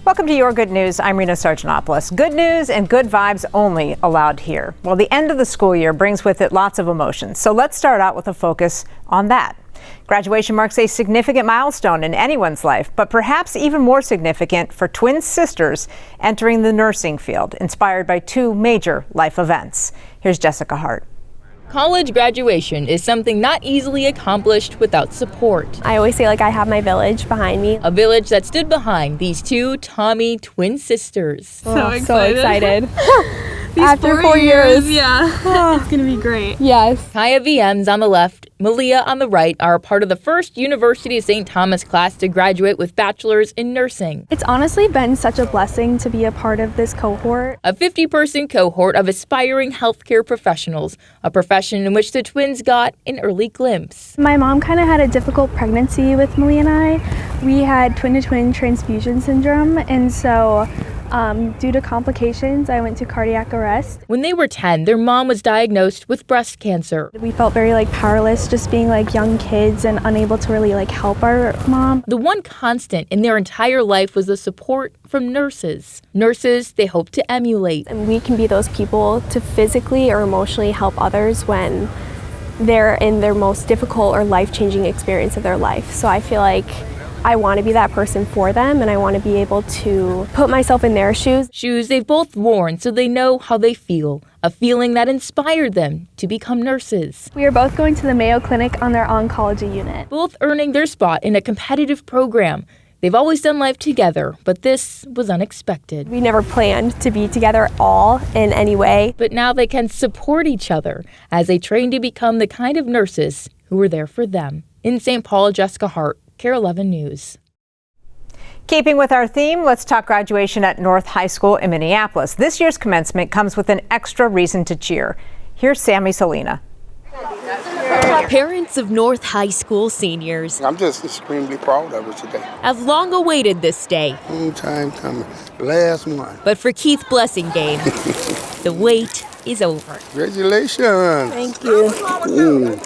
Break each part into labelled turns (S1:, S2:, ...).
S1: Welcome to Your Good News. I'm Rena Sargentopoulos. Good news and good vibes only allowed here. Well, the end of the school year brings with it lots of emotions. So let's start out with a focus on that. Graduation marks a significant milestone in anyone's life, but perhaps even more significant for twin sisters entering the nursing field, inspired by two major life events. Here's Jessica Hart.
S2: College graduation is something not easily accomplished without support.
S3: I always say I have my village behind me.
S2: A village that stood behind these two Tommy twin sisters.
S3: So excited.
S4: After 4 years, yeah. It's gonna be great.
S3: Yes.
S2: Kaya VM's on the left, Malia on the right are part of the first University of St. Thomas class to graduate with bachelors in nursing.
S3: It's honestly been such a blessing to be a part of this cohort.
S2: A 50-person cohort of aspiring healthcare professionals, a profession in which the twins got an early glimpse.
S3: My mom kind of had a difficult pregnancy with Malia and I. We had twin-to-twin transfusion syndrome, and so due to complications, I went to cardiac arrest.
S2: When they were 10, their mom was diagnosed with breast cancer.
S3: We felt very powerless, just being young kids and unable to really help our mom.
S2: The one constant in their entire life was the support from nurses. Nurses they hope to emulate.
S3: And we can be those people to physically or emotionally help others when they're in their most difficult or life-changing experience of their life. So I feel I want to be that person for them, and I want to be able to put myself in their shoes.
S2: Shoes they've both worn so they know how they feel, a feeling that inspired them to become nurses.
S3: We are both going to the Mayo Clinic on their oncology unit.
S2: Both earning their spot in a competitive program. They've always done life together, but this was unexpected.
S3: We never planned to be together at all in any way.
S2: But now they can support each other as they train to become the kind of nurses who were there for them. In St. Paul, Jessica Hart, KARE 11 News.
S1: Keeping with our theme, let's talk graduation at North High School in Minneapolis. This year's commencement comes with an extra reason to cheer. Here's Sammy Salina.
S5: Parents of North High School seniors.
S6: I'm just extremely proud of it today.
S5: Have long awaited this day.
S6: Long time coming. Last one.
S5: But for Keith Blessingame, the wait is over.
S6: Congratulations.
S4: Thank you.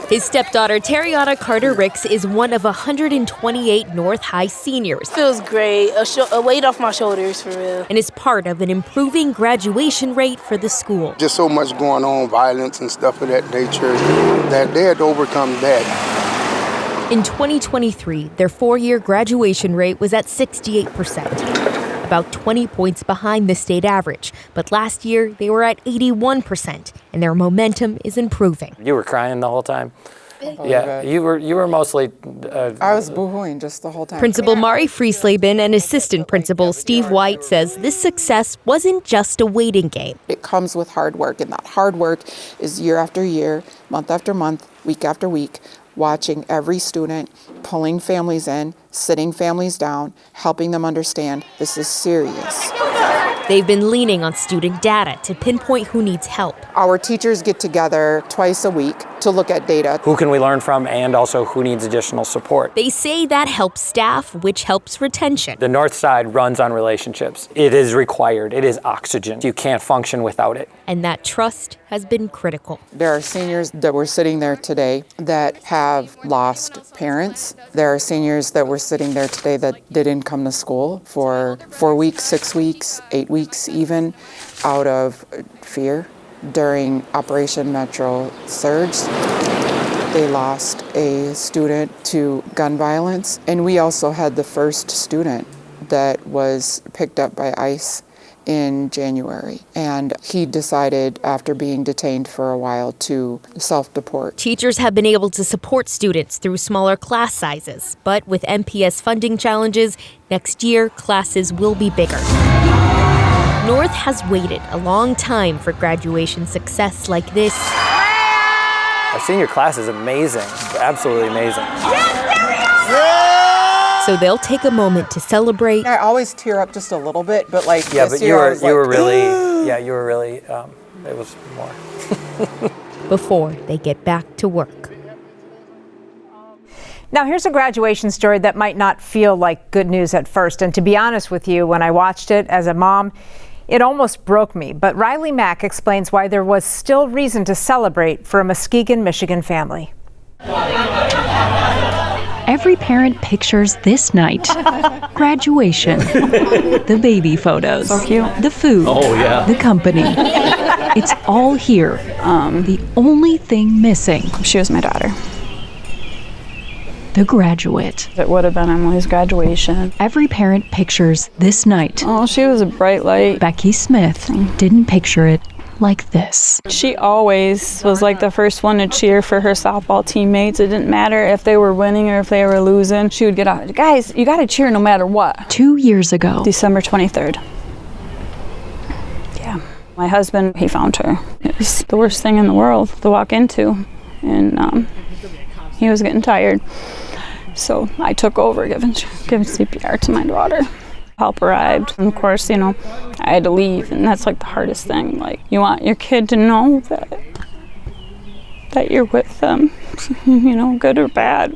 S5: His stepdaughter, Terriana Carter-Ricks, is one of 128 North High seniors.
S4: Feels great. A weight off my shoulders, for real.
S5: And is part of an improving graduation rate for the school.
S6: Just so much going on, violence and stuff of that nature, that they had to overcome that.
S5: In 2023, their four-year graduation rate was at 68%. About 20 points behind the state average. But last year, they were at 81%, and their momentum is improving.
S7: You were crying the whole time? Yeah, you were mostly...
S8: I was boohooing just the whole time.
S5: Principal Mari Friesleben and Assistant Principal Steve White says this success wasn't just a waiting game.
S8: It comes with hard work, and that hard work is year after year, month after month, week after week, watching every student, pulling families in, sitting families down, helping them understand this is serious.
S5: They've been leaning on student data to pinpoint who needs help.
S8: Our teachers get together twice a week to look at data.
S7: Who can we learn from, and also who needs additional support?
S5: They say that helps staff, which helps retention.
S7: The North Side runs on relationships. It is required. It is oxygen. You can't function without it.
S5: And that trust has been critical.
S8: There are seniors that were sitting there today that have lost parents. There are seniors that were sitting there today that didn't come to school for 4 weeks, 6 weeks, 8 weeks even, out of fear. During Operation Metro Surge, they lost a student to gun violence. And we also had the first student that was picked up by ICE in January. And he decided, after being detained for a while, to self-deport.
S5: Teachers have been able to support students through smaller class sizes. But with MPS funding challenges, next year classes will be bigger. North has waited a long time for graduation success like this.
S7: Our senior class is amazing, absolutely amazing.
S5: So they'll take a moment to celebrate.
S8: I always tear up just a little bit, but
S7: Yeah,
S8: this
S7: but
S8: year I was
S7: you were really, it was more.
S5: Before they get back to work.
S1: Now, here's a graduation story that might not feel like good news at first. And to be honest with you, when I watched it as a mom, it almost broke me. But Riley Mack explains why there was still reason to celebrate for a Muskegon, Michigan family.
S9: Every parent pictures this night. Graduation. The baby photos.
S8: So cute.
S9: The food.
S7: Oh, yeah.
S9: The company. It's all here. The only thing missing.
S10: She was my daughter.
S9: The graduate.
S10: It would have been Emily's graduation.
S9: Every parent pictures this night.
S10: Oh, she was a bright light.
S9: Becky Smith didn't picture it like this.
S10: She always was like the first one to cheer for her softball teammates. It didn't matter if they were winning or if they were losing. She would get out, guys, you got to cheer no matter what.
S9: 2 years ago.
S10: December 23rd. Yeah. My husband, he found her. It was the worst thing in the world to walk into. And he was getting tired. So I took over giving CPR to my daughter. Help arrived. And of course, you know, I had to leave, and that's like the hardest thing. Like, you want your kid to know that you're with them, you know, good or bad.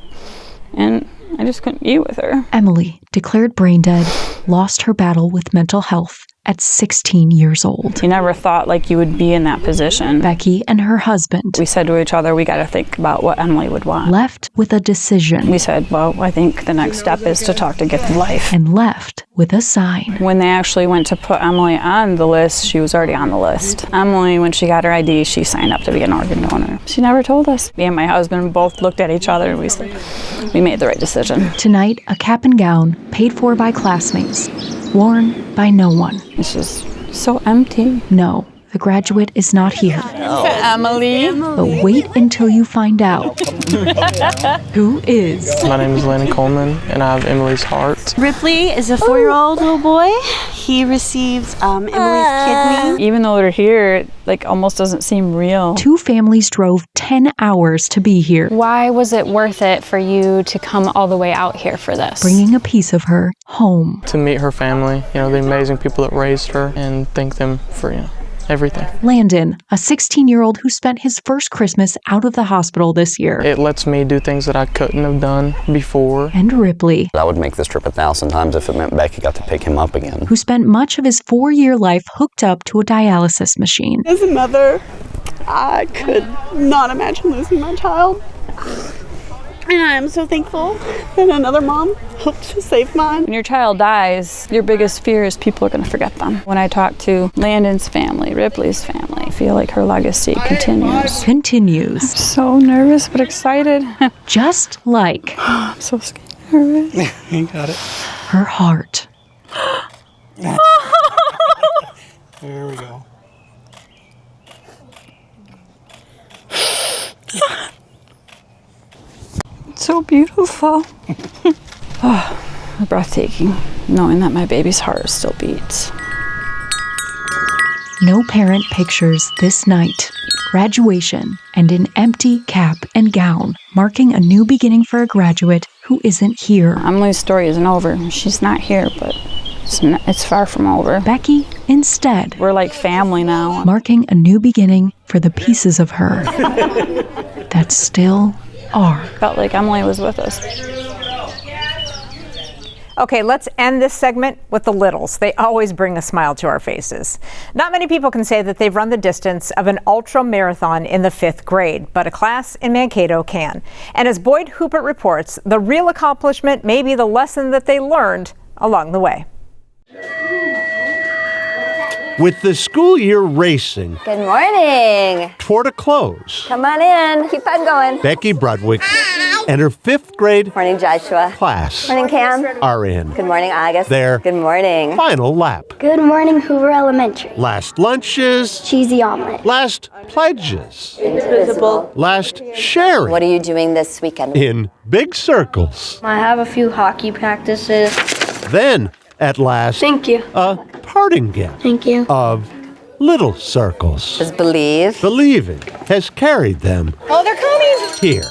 S10: And I just couldn't be with her.
S9: Emily, declared brain dead, lost her battle with mental health at 16 years old.
S10: You never thought like you would be in that position.
S9: Becky and her husband.
S10: We said to each other, we got to think about what Emily would want.
S9: Left with a decision.
S10: We said, well, I think the next step is to talk to Gift Life.
S9: And left with a sign.
S10: When they actually went to put Emily on the list, she was already on the list. Emily, when she got her ID, she signed up to be an organ donor. She never told us. Me and my husband both looked at each other and we said, we made the right decision.
S9: Tonight, a cap and gown paid for by classmates, worn by no one.
S10: It's just so empty.
S9: No, the graduate is not here.
S10: Emily.
S9: But wait until you find out who is.
S11: My name is Landon Coleman, and I have Emily's heart.
S12: Ripley is a 4-year-old little boy. He receives Emily's kidney.
S10: Even though they're here, it like almost doesn't seem real.
S9: 2 families drove 10 hours to be here.
S13: Why was it worth it for you to come all the way out here for this?
S9: Bringing a piece of her home.
S11: To meet her family, you know, the amazing people that raised her, and thank them for, you know, everything.
S9: Landon, a 16-year-old who spent his first Christmas out of the hospital this year.
S11: It lets me do things that I couldn't have done before.
S9: And Ripley.
S14: I would make this trip 1,000 times if it meant Becky got to pick him up again.
S9: Who spent much of his 4-year life hooked up to a dialysis machine.
S4: As a mother, I could not imagine losing my child. And I am so thankful that another mom helped to save mine.
S10: When your child dies, your biggest fear is people are going to forget them. When I talk to Landon's family, Ripley's family, I feel like her legacy continues.
S9: Continues.
S10: I'm so nervous but excited.
S9: Just like...
S10: I'm so scared. Nervous.
S11: You got it.
S9: Her heart.
S11: There we go.
S10: So beautiful. Oh, breathtaking, knowing that my baby's heart still beats.
S9: No parent pictures this night. Graduation and an empty cap and gown, marking a new beginning for a graduate who isn't here.
S10: Emily's story isn't over. She's not here, but it's far from over.
S9: Becky, instead.
S10: We're like family now.
S9: Marking a new beginning for the pieces of her that still are.
S10: Felt like Emily was with us.
S1: Okay, let's end this segment with the littles. They always bring a smile to our faces. Not many people can say that they've run the distance of an ultra marathon in the 5th grade, but a class in Mankato can. And as Boyd Hooper reports, the real accomplishment may be the lesson that they learned along the way.
S15: With the school year racing
S16: Good morning.
S15: toward a close,
S16: Come on in. Keep on going.
S15: Becky Brudwick and her 5th grade
S16: Morning, Joshua.
S15: class
S16: Morning, Cam.
S15: are in
S16: Good morning, August.
S15: their
S16: Good morning.
S15: final lap.
S17: Good morning, Hoover Elementary.
S15: Last lunches,
S17: Cheesy omelet.
S15: last pledges,
S16: Invisible.
S15: last sharing
S16: What are you doing this weekend?
S15: in big circles.
S17: I have a few hockey practices.
S15: Then, at last,
S17: Thank you.
S15: a parting gift
S17: Thank you.
S15: of little circles.
S16: Just believe.
S15: Believing has carried them
S16: Oh, they're coming.
S15: here.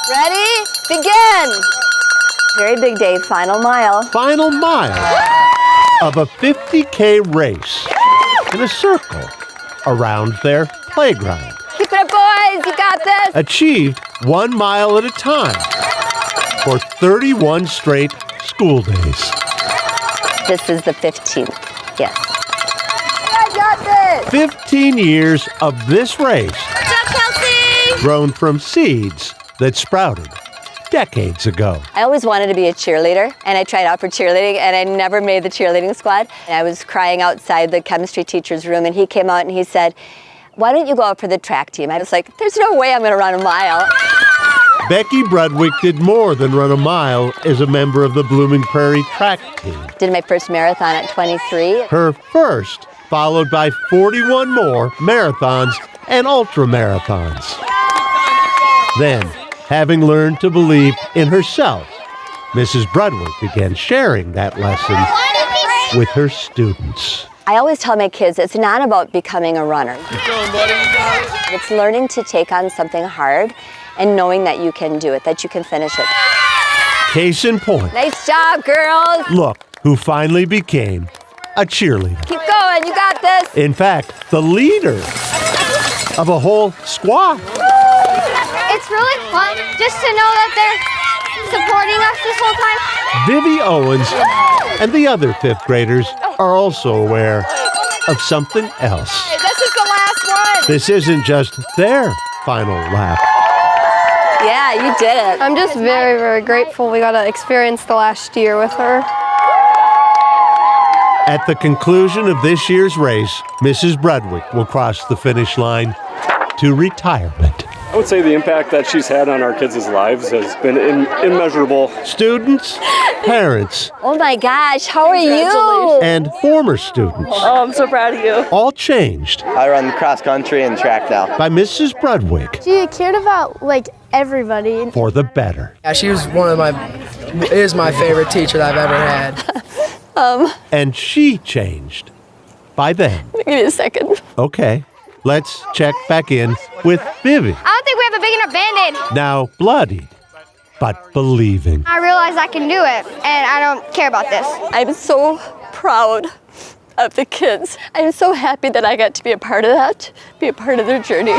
S16: Ready? Begin. Very big day. Final mile.
S15: Final mile of a 50K race in a circle around their playground.
S16: Keep it up, boys. You got this.
S15: Achieved 1 mile at a time for 31 straight school days.
S16: This is the 15th. Yes. I got this.
S15: 15 years of this race
S16: Good job, Kelsey.
S15: grown from seeds that sprouted decades ago.
S16: I always wanted to be a cheerleader, and I tried out for cheerleading, and I never made the cheerleading squad. And I was crying outside the chemistry teacher's room, and he came out and he said, "Why don't you go out for the track team?" I was like, there's no way I'm going to run a mile.
S15: Becky Brudwick did more than run a mile as a member of the Blooming Prairie track team.
S16: Did my first marathon at 23.
S15: Her first, followed by 41 more marathons and ultra marathons. Then, having learned to believe in herself, Mrs. Brudwick began sharing that lesson with her students.
S16: I always tell my kids it's not about becoming a runner. It's learning to take on something hard and knowing that you can do it, that you can finish it.
S15: Case in point.
S16: Nice job, girls.
S15: Look who finally became a cheerleader.
S16: Keep going, you got this.
S15: In fact, the leader of a whole squad.
S18: It's really fun just to know that they're supporting us this whole time.
S15: Vivi Owens and the other fifth graders are also aware of something else.
S18: This is the last one.
S15: This isn't just their final lap.
S16: Yeah, you did it.
S3: I'm just very, very grateful we got to experience the last year with her.
S15: At the conclusion of this year's race, Mrs. Brudwick will cross the finish line to retirement.
S19: I would say the impact that she's had on our kids' lives has been immeasurable.
S15: Students, parents,
S16: Oh my gosh, how are you?
S15: and former students,
S20: Oh, I'm so proud of you.
S15: all changed
S21: I run cross country and track now.
S15: by Mrs. Brudwick
S18: She cared about everybody.
S15: for the better.
S22: Yeah, she was is my favorite teacher that I've ever had.
S15: And she changed by then.
S3: Give me a second.
S15: Okay, let's check back in with Vivi.
S18: I don't think we have a big enough band-aid.
S15: Now bloody, but believing.
S18: I realize I can do it, and I don't care about this.
S3: I'm so proud of the kids. I'm so happy that I got to be a part of that, be a part of their journey.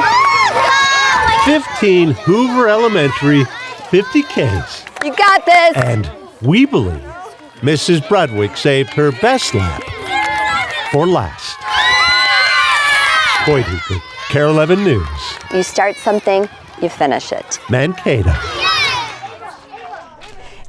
S15: 15 Hoover Elementary 50Ks.
S16: You got this.
S15: And we believe Mrs. Brudwick saved her best lap for last. Boyd Weekly, KARE 11 News.
S16: You start something, you finish it.
S15: Mankato.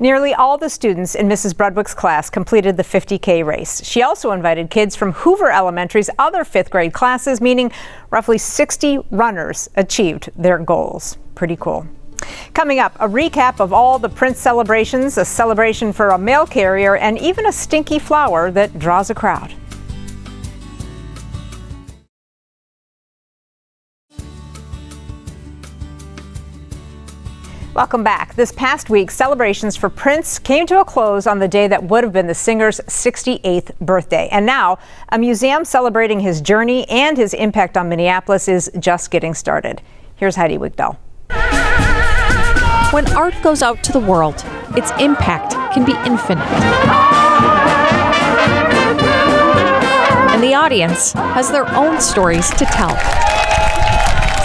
S1: Nearly all the students in Mrs. Brudwick's class completed the 50K race. She also invited kids from Hoover Elementary's other fifth grade classes, meaning roughly 60 runners achieved their goals. Pretty cool. Coming up, a recap of all the Prince celebrations, a celebration for a mail carrier, and even a stinky flower that draws a crowd. Welcome back. This past week, celebrations for Prince came to a close on the day that would have been the singer's 68th birthday. And now, a museum celebrating his journey and his impact on Minneapolis is just getting started. Here's Heidi Wigdahl.
S2: When art goes out to the world, its impact can be infinite. And the audience has their own stories to tell.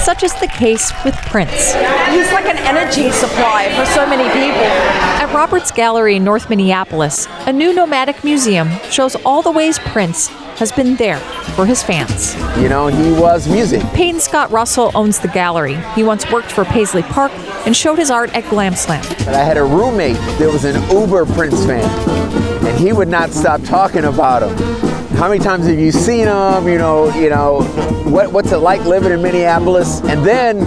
S2: Such is the case with Prince.
S23: He's like an energy supply for so many people.
S2: At Roberts Gallery in North Minneapolis, a new nomadic museum shows all the ways Prince has been there for his fans.
S24: You know, he was music.
S2: Peyton Scott Russell owns the gallery. He once worked for Paisley Park and showed his art at Glam Slam.
S24: But I had a roommate that was an uber Prince fan, and he would not stop talking about him. How many times have you seen him? What's it like living in Minneapolis? And then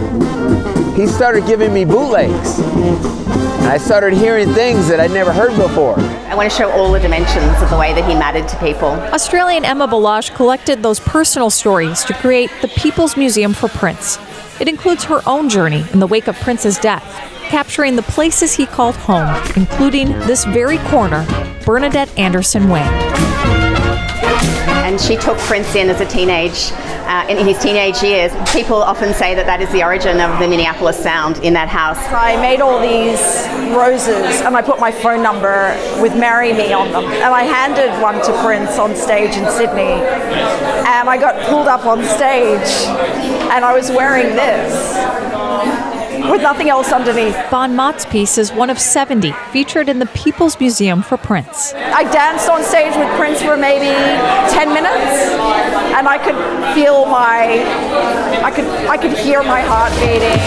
S24: he started giving me bootlegs. And I started hearing things that I'd never heard before.
S25: I want to show all the dimensions of the way that he mattered to people.
S2: Australian Emma Balazs collected those personal stories to create the People's Museum for Prince. It includes her own journey in the wake of Prince's death, capturing the places he called home, including this very corner, Bernadette Anderson Way.
S25: And she took Prince in as a teenage, in his teenage years. People often say that is the origin of the Minneapolis sound in that house.
S23: I made all these roses and I put my phone number with "Marry Me" on them. And I handed one to Prince on stage in Sydney. And I got pulled up on stage and I was wearing this with nothing else underneath.
S2: Bon Mott's piece is one of 70 featured in the People's Museum for Prince.
S23: I danced on stage with Prince for maybe 10 minutes, and I could feel I could hear my heart beating.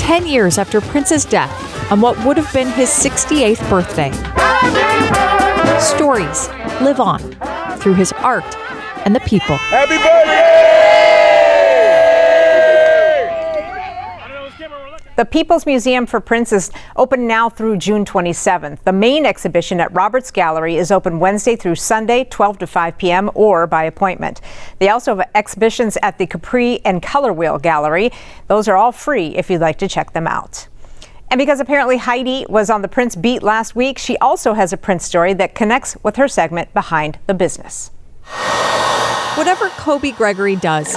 S2: 10 years after Prince's death on what would have been his 68th birthday. Stories live on through his art and the people.
S5: Happy birthday!
S1: The People's Museum for Prince is open now through June 27th. The main exhibition at Roberts Gallery is open Wednesday through Sunday, 12 to 5 p.m. or by appointment. They also have exhibitions at the Capri and Color Wheel Gallery. Those are all free if you'd like to check them out. And because apparently Heidi was on the Prince beat last week, she also has a Prince story that connects with her segment Behind the Business.
S2: Whatever Kobe Gregory does,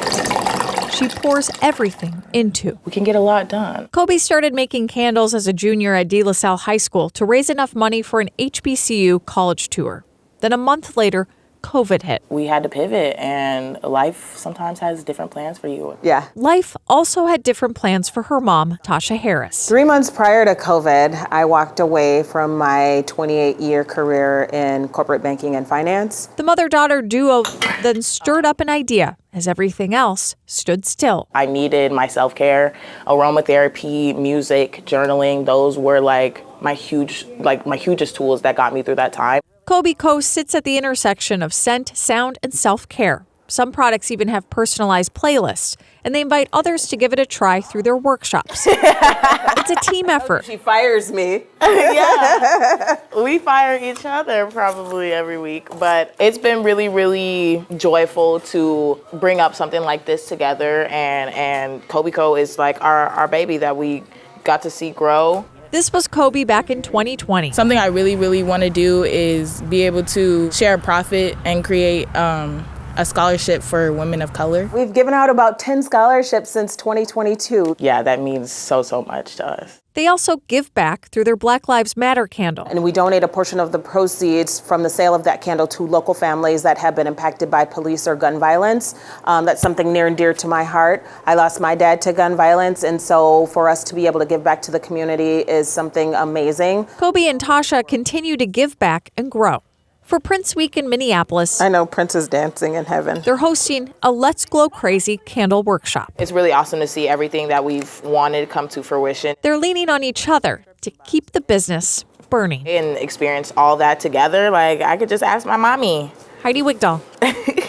S2: she pours everything into.
S6: We can get a lot done.
S2: Kobe started making candles as a junior at De La Salle High School to raise enough money for an HBCU college tour. Then a month later, COVID hit.
S6: We had to pivot, and life sometimes has different plans for you.
S7: Yeah.
S2: Life also had different plans for her mom, Tasha Harris.
S7: 3 months prior to COVID, I walked away from my 28-year career in corporate banking and finance.
S2: The mother-daughter duo then stirred up an idea as everything else stood still.
S6: I needed my self-care, aromatherapy, music, journaling. Those were my hugest tools that got me through that time.
S2: Kobe Co. sits at the intersection of scent, sound, and self-care. Some products even have personalized playlists, and they invite others to give it a try through their workshops. It's a team effort.
S7: She fires me.
S6: Yeah, we fire each other probably every week, but it's been really, really joyful to bring up something like this together, and Kobe Co. is like our baby that we got to see grow.
S2: This was Kobe back in 2020.
S8: Something I really, really want to do is be able to share a profit and create a scholarship for women of color.
S7: We've given out about 10 scholarships since 2022.
S6: Yeah, that means so much to us.
S2: They also give back through their Black Lives Matter candle.
S7: And we donate a portion of the proceeds from the sale of that candle to local families that have been impacted by police or gun violence. That's something near and dear to my heart. I lost my dad to gun violence, and so for us to be able to give back to the community is something amazing.
S2: Kobe and Tasha continue to give back and grow. For Prince Week in Minneapolis,
S7: I know Prince is dancing in heaven.
S2: They're hosting a Let's Glow Crazy candle workshop.
S6: It's really awesome to see everything that we've wanted come to fruition.
S2: They're leaning on each other to keep the business burning.
S6: And experience all that together, I could just ask my mommy.
S2: Heidi Wigdahl,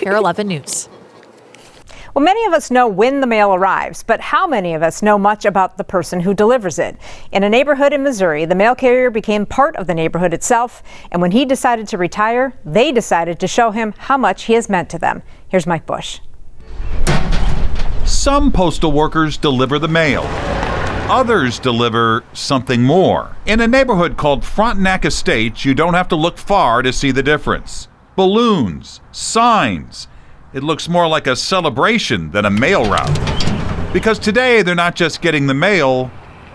S2: KARE 11 News.
S1: Well, many of us know when the mail arrives, but how many of us know much about the person who delivers it? In a neighborhood in Missouri, the mail carrier became part of the neighborhood itself, and when he decided to retire, they decided to show him how much he has meant to them. Here's Mike Bush.
S20: Some postal workers deliver the mail. Others deliver something more. In a neighborhood called Frontenac Estates, you don't have to look far to see the difference. Balloons, signs. It looks more like a celebration than a mail route. Because today they're not just getting the mail,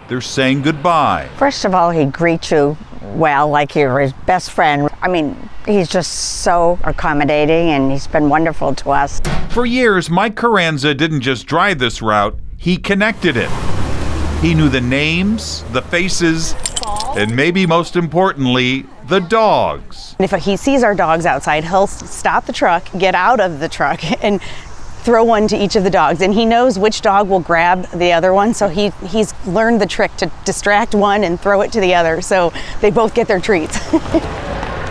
S20: they're saying goodbye.
S26: First of all, he greets you well, like you're his best friend. I mean, he's just so accommodating, and he's been wonderful to us.
S20: For years, Mike Carranza didn't just drive this route, he connected it. He knew the names, the faces, and maybe most importantly, the dogs.
S25: If he sees our dogs outside, he'll stop the truck, get out of the truck, and throw one to each of the dogs. And he knows which dog will grab the other one, so he's learned the trick to distract one and throw it to the other, so they both get their treats.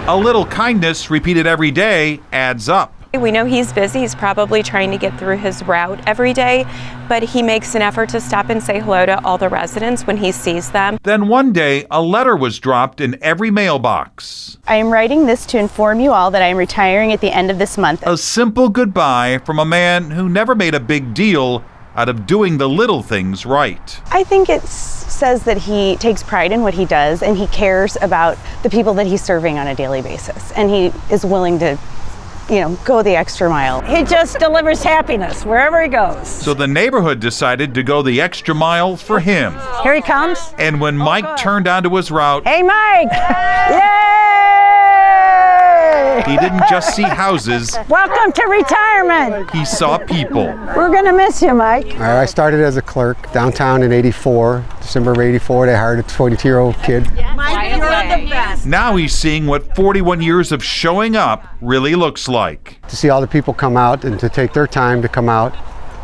S20: A little kindness repeated every day adds up.
S27: We know he's busy. He's probably trying to get through his route every day, but he makes an effort to stop and say hello to all the residents when he sees them.
S20: Then one day, a letter was dropped in every mailbox.
S25: I am writing this to inform you all that I am retiring at the end of this month.
S20: A simple goodbye from a man who never made a big deal out of doing the little things right.
S25: I think it says that he takes pride in what he does, and he cares about the people that he's serving on a daily basis, and he is willing to go the extra mile.
S26: He just delivers happiness wherever he goes.
S20: So the neighborhood decided to go the extra mile for him.
S26: Here he comes.
S20: And when Mike turned onto his route,
S26: hey, Mike! Yay!
S20: He didn't just see houses.
S26: Welcome to retirement.
S20: He saw people.
S26: We're gonna miss you, Mike.
S28: I started as a clerk downtown in '84. December of '84, they hired a 22-year-old kid.
S26: Mike, you're the best.
S20: Now he's seeing what 41 years of showing up really looks like.
S28: To see all the people come out and to take their time to come out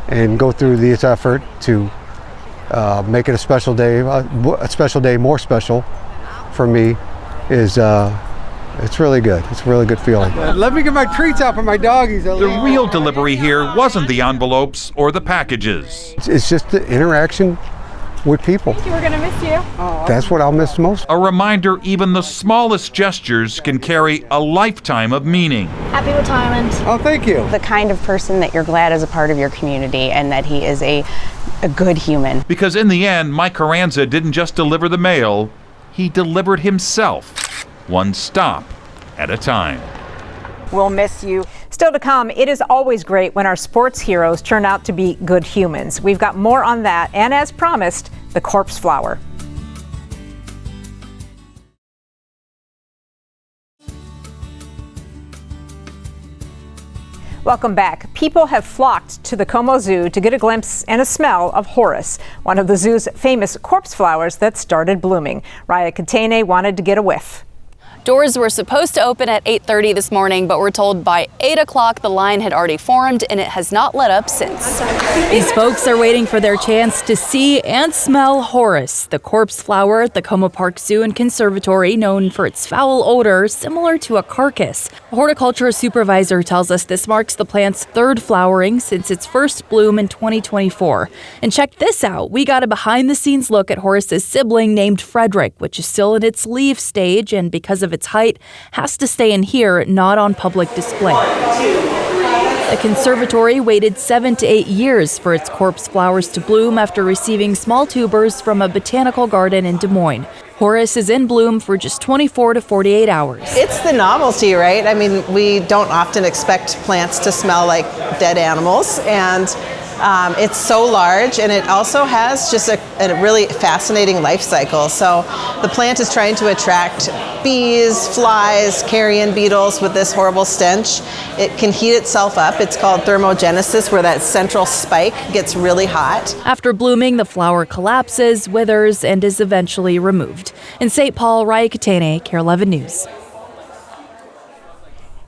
S28: and go through this effort to make it a special day more special for me is it's really good. It's a really good feeling. Let me get my treats out for my doggies.
S20: The real delivery here wasn't the envelopes or the packages.
S28: It's just the interaction with people.
S4: We're gonna miss you.
S28: That's what I'll miss the most.
S20: A reminder even the smallest gestures can carry a lifetime of meaning.
S4: Happy retirement.
S28: Oh, thank you.
S25: The kind of person that you're glad is a part of your community and that he is a good human.
S20: Because in the end, Mike Carranza didn't just deliver the mail, he delivered himself, one stop at a time.
S1: We'll miss you. Still to come, it is always great when our sports heroes turn out to be good humans. We've got more on that, and as promised, the corpse flower. Welcome back. People have flocked to the Como Zoo to get a glimpse and a smell of Horace, one of the zoo's famous corpse flowers that started blooming. Raya Katene wanted to get a whiff.
S5: Doors were supposed to open at 8:30 this morning, but we're told by 8 o'clock the line had already formed and it has not let up since.
S9: These folks are waiting for their chance to see and smell Horace, the corpse flower at the Como Park Zoo and Conservatory, known for its foul odor similar to a carcass. A horticulture supervisor tells us this marks the plant's third flowering since its first bloom in 2024. And check this out, we got a behind-the-scenes look at Horace's sibling named Frederick, which is still in its leaf stage and because of its height, has to stay in here, not on public display. The conservatory waited 7 to 8 years for its corpse flowers to bloom after receiving small tubers from a botanical garden in Des Moines. Horace is in bloom for just 24 to 48 hours.
S10: It's the novelty, right? I mean, we don't often expect plants to smell like dead animals, and it's so large, and it also has just a really fascinating life cycle. So the plant is trying to attract bees, flies, carrion beetles with this horrible stench. It can heat itself up. It's called thermogenesis, where that central spike gets really hot.
S9: After blooming, the flower collapses, withers, and is eventually removed. In St. Paul, Raya Katene, KARE 11 News.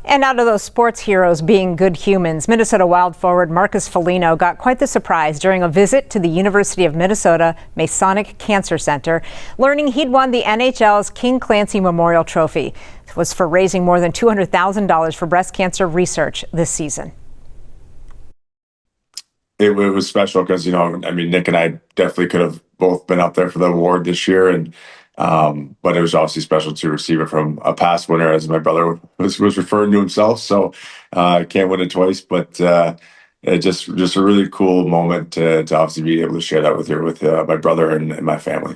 S1: And out of those sports heroes being good humans, Minnesota Wild forward Marcus Foligno got quite the surprise during a visit to the University of Minnesota Masonic Cancer Center, learning he'd won the NHL's King Clancy Memorial Trophy. It was for raising more than $200,000 for breast cancer research this season.
S11: It was special because, Nick and I definitely could have both been up there for the award this year, but it was obviously special to receive it from a past winner, as my brother was referring to himself. So I can't win it twice, but just a really cool moment to obviously be able to share that with my brother and my family.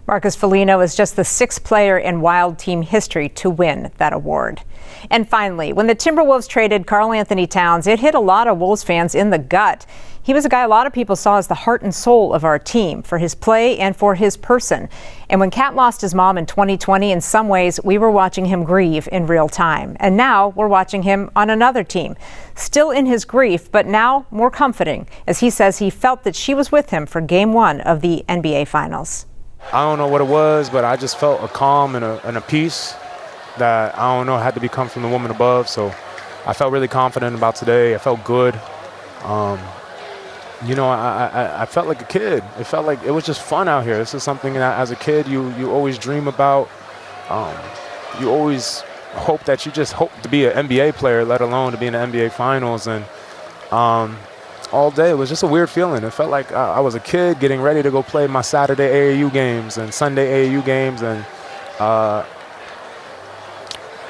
S1: Marcus Foligno is just the 6th player in Wild team history to win that award. And finally, when the Timberwolves traded Karl Anthony Towns, it hit a lot of Wolves fans in the gut. He was a guy a lot of people saw as the heart and soul of our team, for his play and for his person. And when Cat lost his mom in 2020, in some ways, we were watching him grieve in real time. And now we're watching him on another team, still in his grief, but now more comforting, as he says he felt that she was with him for Game 1 of the NBA Finals.
S12: I don't know what it was, but I just felt a calm and a peace that, I don't know, had to come from the woman above. So I felt really confident about today. I felt good. I felt like a kid. It felt like it was just fun out here. This is something that as a kid you always dream about. You always hope that you just hope to be an NBA player, let alone to be in the NBA Finals. And all day it was just a weird feeling. It felt like I was a kid getting ready to go play my Saturday AAU games and Sunday AAU games. And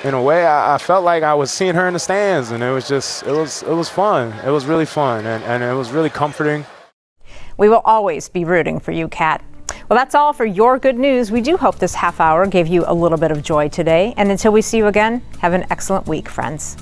S12: in a way, I felt like I was seeing her in the stands, and it was fun. It was really fun, and it was really comforting.
S1: We will always be rooting for you, Kat. Well, that's all for your good news. We do hope this half hour gave you a little bit of joy today. And until we see you again, have an excellent week, friends.